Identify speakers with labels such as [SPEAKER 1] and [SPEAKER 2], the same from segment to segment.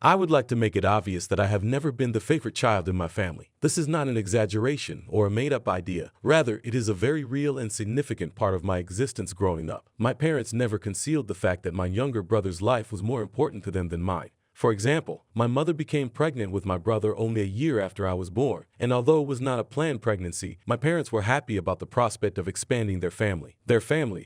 [SPEAKER 1] I would like to make it obvious that I have never been the favorite child in my family. This is not an exaggeration or a made-up idea. Rather, it is a very real and significant part of my existence growing up. My parents never concealed the fact that my younger brother's life was more important to them than mine. For example, my mother became pregnant with my brother only a year after I was born, and although it was not a planned pregnancy, my parents were happy about the prospect of expanding their family.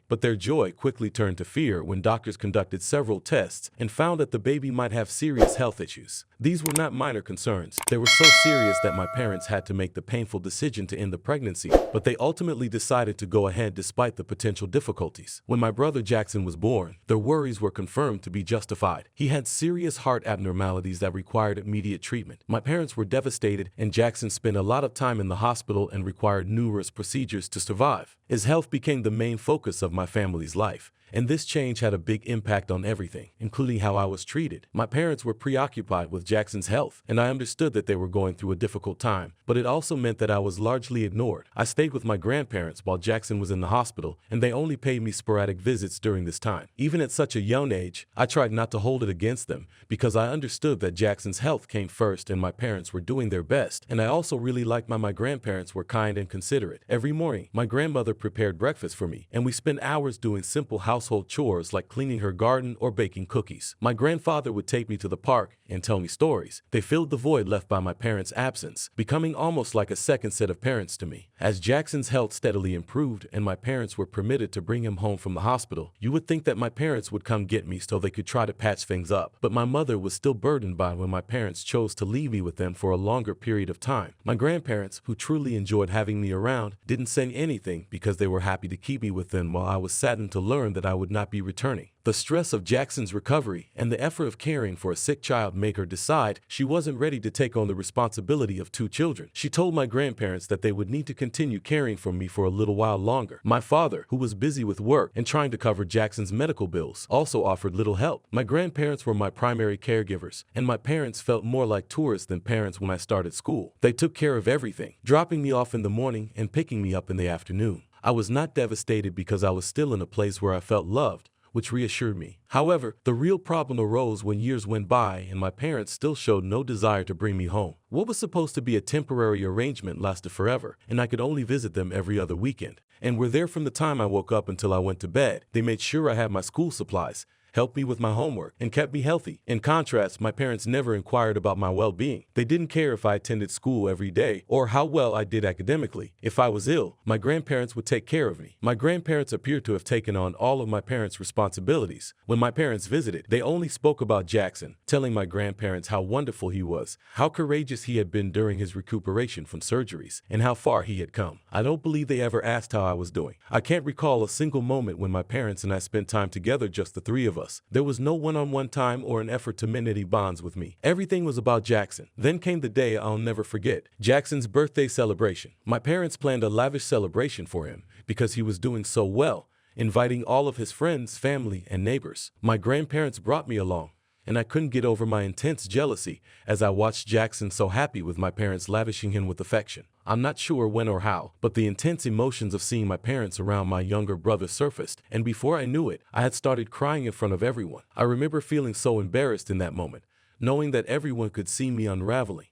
[SPEAKER 1] But their joy quickly turned to fear when doctors conducted several tests and found that the baby might have serious health issues. These were not minor concerns. They were so serious that my parents had to make the painful decision to end the pregnancy, but they ultimately decided to go ahead despite the potential difficulties. When my brother Jackson was born, their worries were confirmed to be justified. He had serious heart abnormalities that required immediate treatment. My parents were devastated, and Jackson spent a lot of time in the hospital and required numerous procedures to survive. His health became the main focus of my family's life, and this change had a big impact on everything, including how I was treated. My parents were preoccupied with Jackson's health, and I understood that they were going through a difficult time, but it also meant that I was largely ignored. I stayed with my grandparents while Jackson was in the hospital, and they only paid me sporadic visits during this time. Even at such a young age, I tried not to hold it against them because I understood that Jackson's health came first and my parents were doing their best, and I also really liked my grandparents were kind and considerate. Every morning, my grandmother prepared breakfast for me, and we spent hours doing simple household chores like cleaning her garden or baking cookies. My grandfather would take me to the park and tell me stories. They filled the void left by my parents' absence, becoming almost like a second set of parents to me. As Jackson's health steadily improved and my parents were permitted to bring him home from the hospital, you would think that my parents would come get me so they could try to patch things up. But my mother was still burdened by when my parents chose to leave me with them for a longer period of time. My grandparents, who truly enjoyed having me around, didn't say anything because they were happy to keep me with them while I was saddened to learn that I would not be returning. The stress of Jackson's recovery and the effort of caring for a sick child made her decide she wasn't ready to take on the responsibility of 2 children. She told my grandparents that they would need to continue caring for me for a little while longer. My father, who was busy with work and trying to cover Jackson's medical bills, also offered little help. My grandparents were my primary caregivers, and my parents felt more like tourists than parents when I started school. They took care of everything, dropping me off in the morning and picking me up in the afternoon. I was not devastated because I was still in a place where I felt loved, which reassured me. However, the real problem arose when years went by and my parents still showed no desire to bring me home. What was supposed to be a temporary arrangement lasted forever, and I could only visit them every other weekend, and were there from the time I woke up until I went to bed. They made sure I had my school supplies, helped me with my homework, and kept me healthy. In contrast, my parents never inquired about my well-being. They didn't care if I attended school every day or how well I did academically. If I was ill, my grandparents would take care of me. My grandparents appeared to have taken on all of my parents' responsibilities. When my parents visited, they only spoke about Jackson, telling my grandparents how wonderful he was, how courageous he had been during his recuperation from surgeries, and how far he had come. I don't believe they ever asked how I was doing. I can't recall a single moment when my parents and I spent time together, just the 3 of us. There was no one-on-one time or an effort to mend any bonds with me. Everything was about Jackson. Then came the day I'll never forget, Jackson's birthday celebration. My parents planned a lavish celebration for him because he was doing so well, inviting all of his friends, family, and neighbors. My grandparents brought me along, and I couldn't get over my intense jealousy as I watched Jackson so happy with my parents lavishing him with affection. I'm not sure when or how, but the intense emotions of seeing my parents around my younger brother surfaced, and before I knew it, I had started crying in front of everyone. I remember feeling so embarrassed in that moment, knowing that everyone could see me unraveling.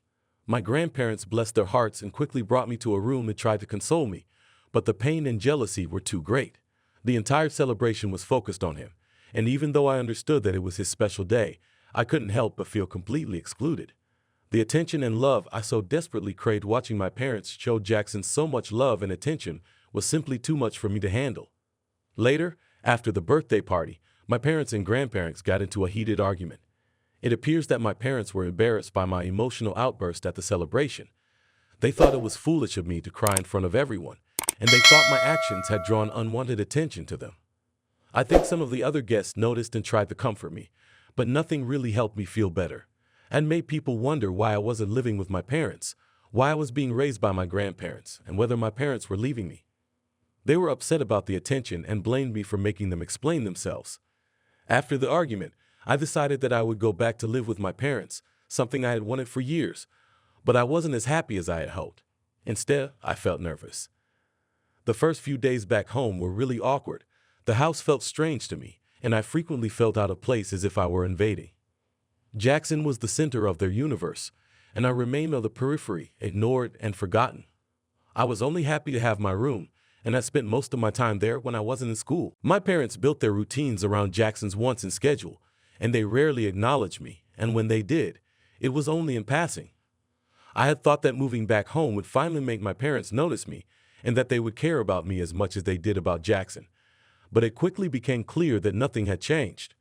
[SPEAKER 1] My grandparents blessed their hearts and quickly brought me to a room and tried to console me, but the pain and jealousy were too great. The entire celebration was focused on him, and even though I understood that it was his special day, I couldn't help but feel completely excluded. The attention and love I so desperately craved watching my parents show Jackson so much love and attention was simply too much for me to handle. Later, after the birthday party, my parents and grandparents got into a heated argument. It appears that my parents were embarrassed by my emotional outburst at the celebration. They thought it was foolish of me to cry in front of everyone, and they thought my actions had drawn unwanted attention to them. I think some of the other guests noticed and tried to comfort me, but nothing really helped me feel better, and made people wonder why I wasn't living with my parents, why I was being raised by my grandparents, and whether my parents were leaving me. They were upset about the attention and blamed me for making them explain themselves. After the argument, I decided that I would go back to live with my parents, something I had wanted for years, but I wasn't as happy as I had hoped. Instead, I felt nervous. The first few days back home were really awkward. The house felt strange to me, and I frequently felt out of place as if I were invading. Jackson was the center of their universe, and I remained on the periphery, ignored and forgotten. I was only happy to have my room, and I spent most of my time there when I wasn't in school. My parents built their routines around Jackson's wants and schedule, and they rarely acknowledged me, and when they did, it was only in passing. I had thought that moving back home would finally make my parents notice me, and that they would care about me as much as they did about Jackson. But it quickly became clear that nothing had changed.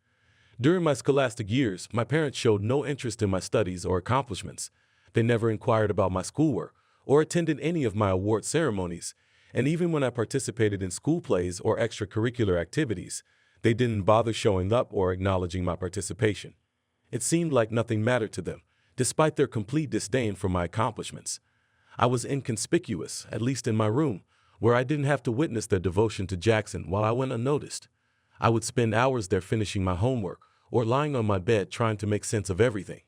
[SPEAKER 1] During my scholastic years, my parents showed no interest in my studies or accomplishments. They never inquired about my schoolwork or attended any of my award ceremonies, and even when I participated in school plays or extracurricular activities, they didn't bother showing up or acknowledging my participation. It seemed like nothing mattered to them, despite their complete disdain for my accomplishments. I was inconspicuous, at least in my room, where I didn't have to witness their devotion to Jackson while I went unnoticed. I would spend hours there finishing my homework or lying on my bed trying to make sense of everything.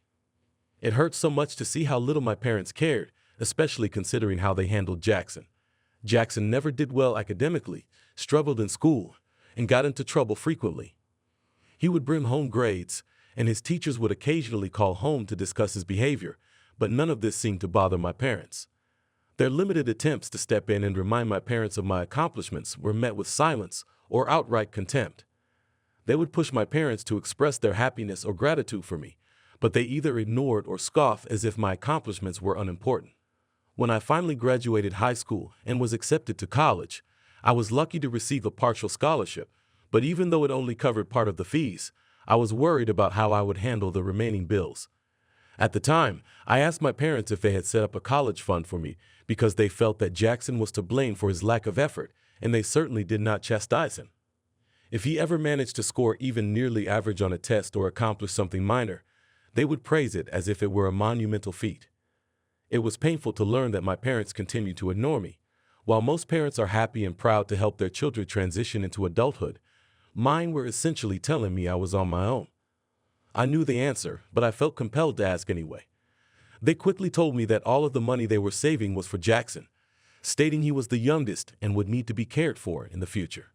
[SPEAKER 1] It hurt so much to see how little my parents cared, especially considering how they handled Jackson. Jackson never did well academically, struggled in school, and got into trouble frequently. He would bring home grades, and his teachers would occasionally call home to discuss his behavior, but none of this seemed to bother my parents. Their limited attempts to step in and remind my parents of my accomplishments were met with silence or outright contempt. They would push my parents to express their happiness or gratitude for me, but they either ignored or scoffed as if my accomplishments were unimportant. When I finally graduated high school and was accepted to college, I was lucky to receive a partial scholarship, but even though it only covered part of the fees, I was worried about how I would handle the remaining bills. At the time, I asked my parents if they had set up a college fund for me because they felt that Jackson was to blame for his lack of effort, and they certainly did not chastise him. If he ever managed to score even nearly average on a test or accomplish something minor, they would praise it as if it were a monumental feat. It was painful to learn that my parents continued to ignore me. While most parents are happy and proud to help their children transition into adulthood, mine were essentially telling me I was on my own. I knew the answer, but I felt compelled to ask anyway. They quickly told me that all of the money they were saving was for Jackson, stating he was the youngest and would need to be cared for in the future.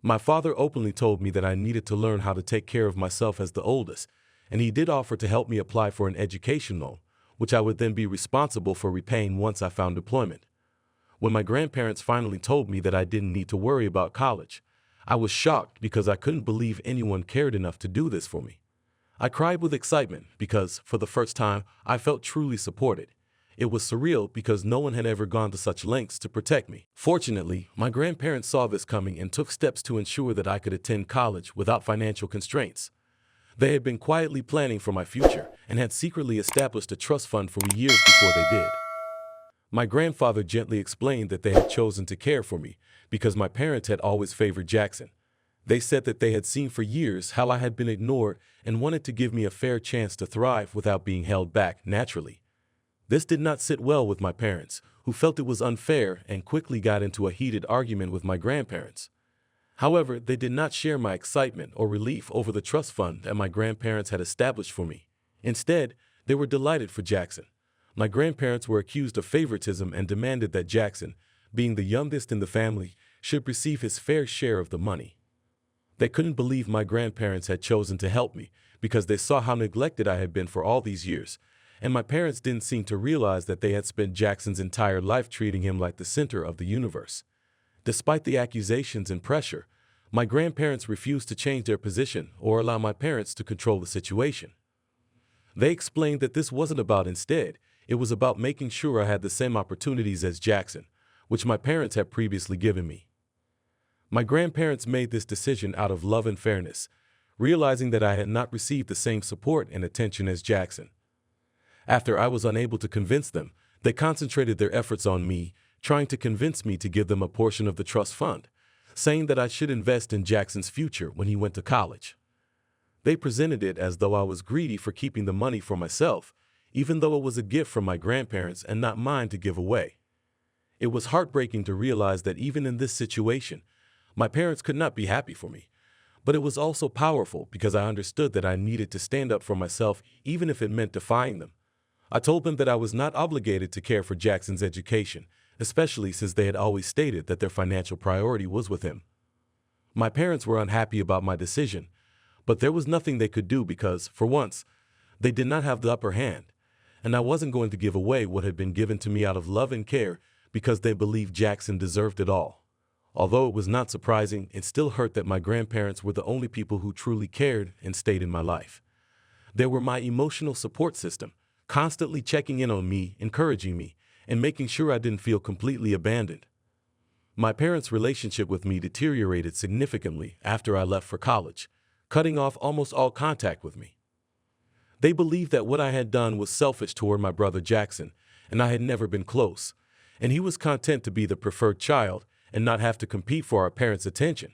[SPEAKER 1] My father openly told me that I needed to learn how to take care of myself as the oldest, and he did offer to help me apply for an education loan, which I would then be responsible for repaying once I found employment. When my grandparents finally told me that I didn't need to worry about college, I was shocked because I couldn't believe anyone cared enough to do this for me. I cried with excitement because, for the first time, I felt truly supported. It was surreal because no one had ever gone to such lengths to protect me. Fortunately, my grandparents saw this coming and took steps to ensure that I could attend college without financial constraints. They had been quietly planning for my future and had secretly established a trust fund for me years before they did. My grandfather gently explained that they had chosen to care for me because my parents had always favored Jackson. They said that they had seen for years how I had been ignored and wanted to give me a fair chance to thrive without being held back naturally. This did not sit well with my parents, who felt it was unfair and quickly got into a heated argument with my grandparents. However, they did not share my excitement or relief over the trust fund that my grandparents had established for me. Instead, they were delighted for Jackson. My grandparents were accused of favoritism and demanded that Jackson, being the youngest in the family, should receive his fair share of the money. They couldn't believe my grandparents had chosen to help me because they saw how neglected I had been for all these years, and my parents didn't seem to realize that they had spent Jackson's entire life treating him like the center of the universe. Despite the accusations and pressure, my grandparents refused to change their position or allow my parents to control the situation. They explained that this wasn't about instead, it was about making sure I had the same opportunities as Jackson, which my parents had previously given me. My grandparents made this decision out of love and fairness, realizing that I had not received the same support and attention as Jackson. After I was unable to convince them, they concentrated their efforts on me, trying to convince me to give them a portion of the trust fund, saying that I should invest in Jackson's future when he went to college. They presented it as though I was greedy for keeping the money for myself, even though it was a gift from my grandparents and not mine to give away. It was heartbreaking to realize that even in this situation, my parents could not be happy for me, but it was also powerful because I understood that I needed to stand up for myself even if it meant defying them. I told them that I was not obligated to care for Jackson's education, especially since they had always stated that their financial priority was with him. My parents were unhappy about my decision, but there was nothing they could do because, for once, They did not have the upper hand, and I wasn't going to give away what had been given to me out of love and care because they believed Jackson deserved it all. Although it was not surprising, it still hurt that my grandparents were the only people who truly cared and stayed in my life. They were my emotional support system, constantly checking in on me, encouraging me, and making sure I didn't feel completely abandoned. My parents' relationship with me deteriorated significantly after I left for college, cutting off almost all contact with me. They believed that what I had done was selfish toward my brother Jackson, and I had never been close, and he was content to be the preferred child and not have to compete for our parents' attention.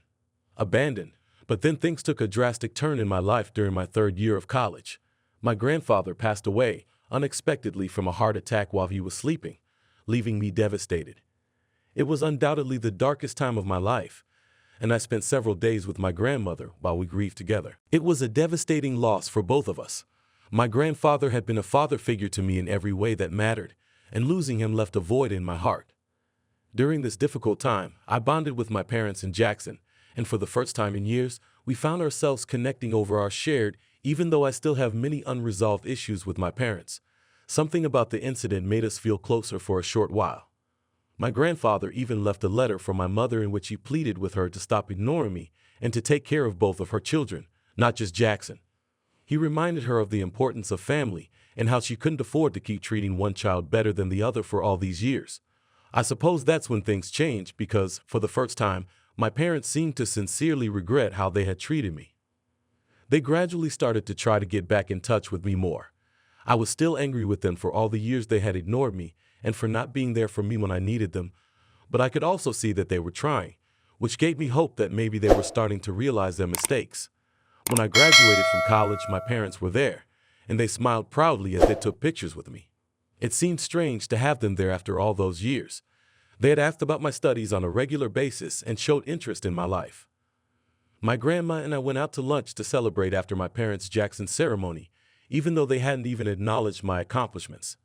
[SPEAKER 1] Abandoned. But then things took a drastic turn in my life during my third year of college. My grandfather passed away unexpectedly from a heart attack while he was sleeping, leaving me devastated. It was undoubtedly the darkest time of my life, and I spent several days with my grandmother while we grieved together. It was a devastating loss for both of us. My grandfather had been a father figure to me in every way that mattered, and losing him left a void in my heart. During this difficult time, I bonded with my parents and Jackson, and for the first time in years, we found ourselves connecting over our shared, even though I still have many unresolved issues with my parents. Something about the incident made us feel closer for a short while. My grandfather even left a letter for my mother in which he pleaded with her to stop ignoring me and to take care of both of her children, not just Jackson. He reminded her of the importance of family and how she couldn't afford to keep treating one child better than the other for all these years. I suppose that's when things changed because, for the first time, my parents seemed to sincerely regret how they had treated me. They gradually started to try to get back in touch with me more. I was still angry with them for all the years they had ignored me and for not being there for me when I needed them, but I could also see that they were trying, which gave me hope that maybe they were starting to realize their mistakes. When I graduated from college, my parents were there, and they smiled proudly as they took pictures with me. It seemed strange to have them there after all those years. They had asked about my studies on a regular basis and showed interest in my life. My grandma and I went out to lunch to celebrate after my parents' Jackson ceremony, even though they hadn't even acknowledged my accomplishments.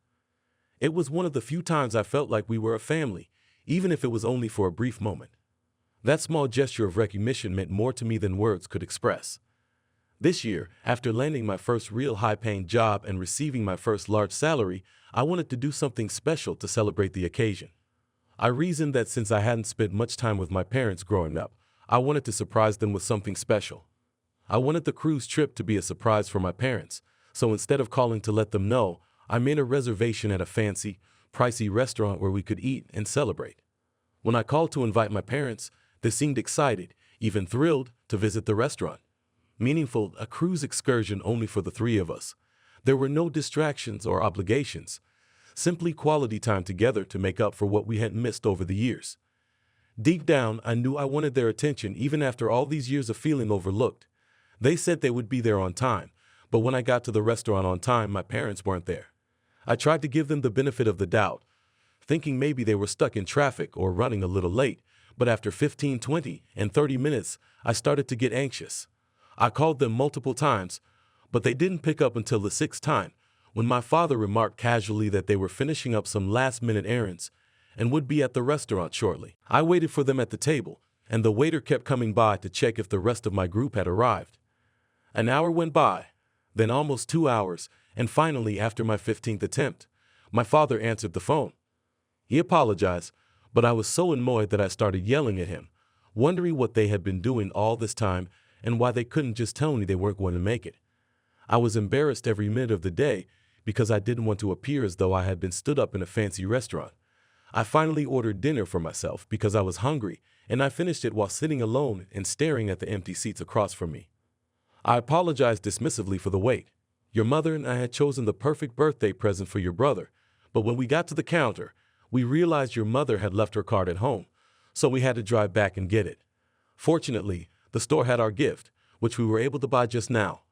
[SPEAKER 1] It was one of the few times I felt like we were a family, even if it was only for a brief moment. That small gesture of recognition meant more to me than words could express. This year, after landing my first real high-paying job and receiving my first large salary, I wanted to do something special to celebrate the occasion. I reasoned that since I hadn't spent much time with my parents growing up, I wanted to surprise them with something special. I wanted the cruise trip to be a surprise for my parents, so instead of calling to let them know, I made a reservation at a fancy, pricey restaurant where we could eat and celebrate. When I called to invite my parents, they seemed excited, even thrilled, to visit the restaurant. Meaningful, a cruise excursion only for the three of us. There were no distractions or obligations, simply quality time together to make up for what we had missed over the years. Deep down, I knew I wanted their attention even after all these years of feeling overlooked. They said they would be there on time, but when I got to the restaurant on time, my parents weren't there. I tried to give them the benefit of the doubt, thinking maybe they were stuck in traffic or running a little late, but after 15, 20, and 30 minutes, I started to get anxious. I called them multiple times, but they didn't pick up until the sixth time, when my father remarked casually that they were finishing up some last-minute errands and would be at the restaurant shortly. I waited for them at the table, and the waiter kept coming by to check if the rest of my group had arrived. An hour went by, then almost 2 hours, and finally, after my 15th attempt, my father answered the phone. He apologized, but I was so annoyed that I started yelling at him, wondering what they had been doing all this time and why they couldn't just tell me they weren't going to make it. I was embarrassed every minute of the day because I didn't want to appear as though I had been stood up in a fancy restaurant. I finally ordered dinner for myself because I was hungry, and I finished it while sitting alone and staring at the empty seats across from me. I apologized dismissively for the wait. Your mother and I had chosen the perfect birthday present for your brother, but when we got to the counter, we realized your mother had left her card at home, so we had to drive back and get it. Fortunately, the store had our gift, which we were able to buy just now.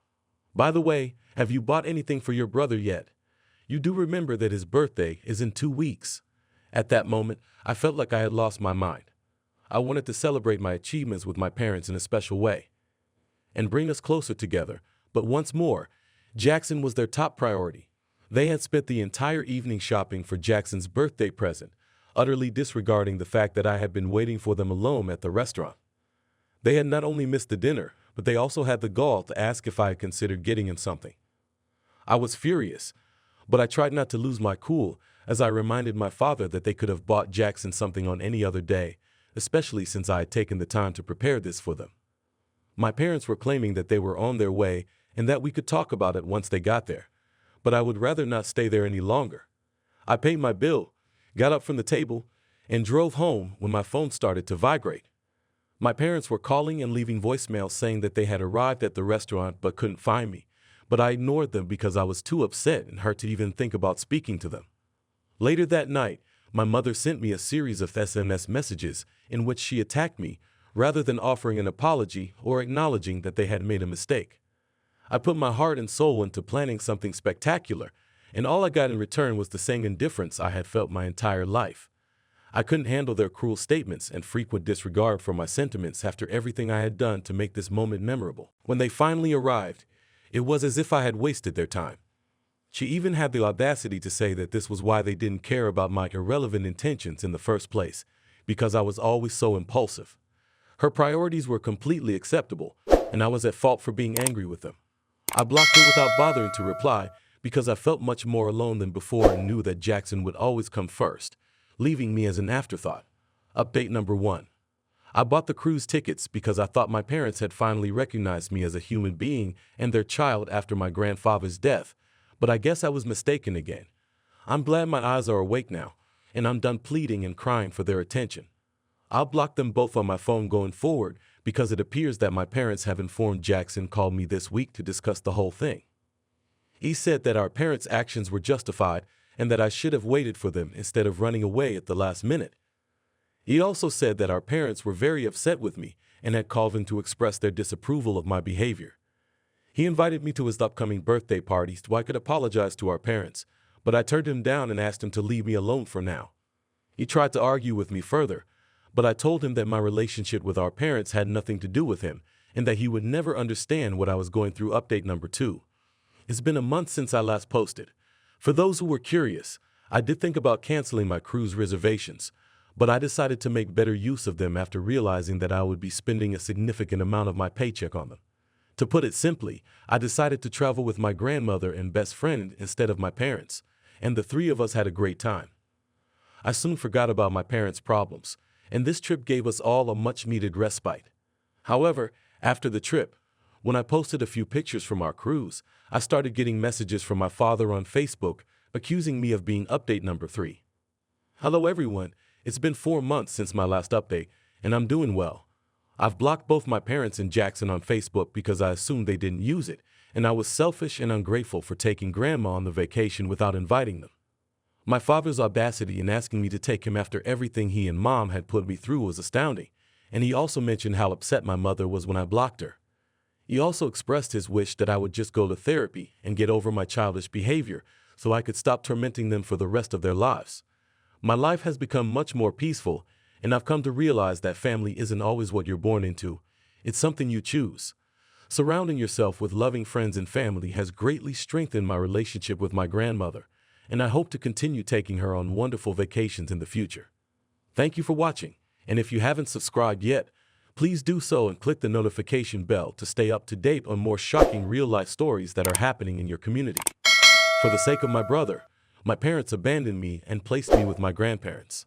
[SPEAKER 1] By the way, have you bought anything for your brother yet? You do remember that his birthday is in 2 weeks. At that moment, I felt like I had lost my mind. I wanted to celebrate my achievements with my parents in a special way and bring us closer together, but once more, Jackson was their top priority. They had spent the entire evening shopping for Jackson's birthday present, utterly disregarding the fact that I had been waiting for them alone at the restaurant. They had not only missed the dinner, but they also had the gall to ask if I had considered getting him something. I was furious, but I tried not to lose my cool as I reminded my father that they could have bought Jackson something on any other day, especially since I had taken the time to prepare this for them. My parents were claiming that they were on their way and that we could talk about it once they got there, but I would rather not stay there any longer. I paid my bill, got up from the table, and drove home when my phone started to vibrate. My parents were calling and leaving voicemails saying that they had arrived at the restaurant but couldn't find me, but I ignored them because I was too upset and hurt to even think about speaking to them. Later that night, my mother sent me a series of SMS messages in which she attacked me rather than offering an apology or acknowledging that they had made a mistake. I put my heart and soul into planning something spectacular, and all I got in return was the same indifference I had felt my entire life. I couldn't handle their cruel statements and frequent disregard for my sentiments after everything I had done to make this moment memorable. When they finally arrived, it was as if I had wasted their time. She even had the audacity to say that this was why they didn't care about my irrelevant intentions in the first place, because I was always so impulsive. Her priorities were completely acceptable, and I was at fault for being angry with them. I blocked her without bothering to reply because I felt much more alone than before and knew that Jackson would always come first, leaving me as an afterthought. Update number 1. I bought the cruise tickets because I thought my parents had finally recognized me as a human being and their child after my grandfather's death, but I guess I was mistaken again. I'm glad my eyes are awake now, and I'm done pleading and crying for their attention. I'll block them both on my phone going forward because it appears that my parents have informed Jackson called me this week to discuss the whole thing. He said that our parents' actions were justified and that I should have waited for them instead of running away at the last minute. He also said that our parents were very upset with me and had called him to express their disapproval of my behavior. He invited me to his upcoming birthday party so I could apologize to our parents, but I turned him down and asked him to leave me alone for now. He tried to argue with me further, but I told him that my relationship with our parents had nothing to do with him and that he would never understand what I was going through. Update number 2. It's been a month since I last posted. For those who were curious, I did think about canceling my cruise reservations, but I decided to make better use of them after realizing that I would be spending a significant amount of my paycheck on them. To put it simply, I decided to travel with my grandmother and best friend instead of my parents, and the three of us had a great time. I soon forgot about my parents' problems, and this trip gave us all a much-needed respite. However, after the trip, when I posted a few pictures from our cruise, I started getting messages from my father on Facebook accusing me of being update number 3. Hello everyone, it's been 4 months since my last update, and I'm doing well. I've blocked both my parents and Jackson on Facebook because I assumed they didn't use it, and I was selfish and ungrateful for taking Grandma on the vacation without inviting them. My father's audacity in asking me to take him after everything he and Mom had put me through was astounding, and he also mentioned how upset my mother was when I blocked her. He also expressed his wish that I would just go to therapy and get over my childish behavior so I could stop tormenting them for the rest of their lives. My life has become much more peaceful, and I've come to realize that family isn't always what you're born into. It's something you choose. Surrounding yourself with loving friends and family has greatly strengthened my relationship with my grandmother, and I hope to continue taking her on wonderful vacations in the future. Thank you for watching, and if you haven't subscribed yet, please do so and click the notification bell to stay up to date on more shocking real-life stories that are happening in your community. For the sake of my brother, my parents abandoned me and placed me with my grandparents.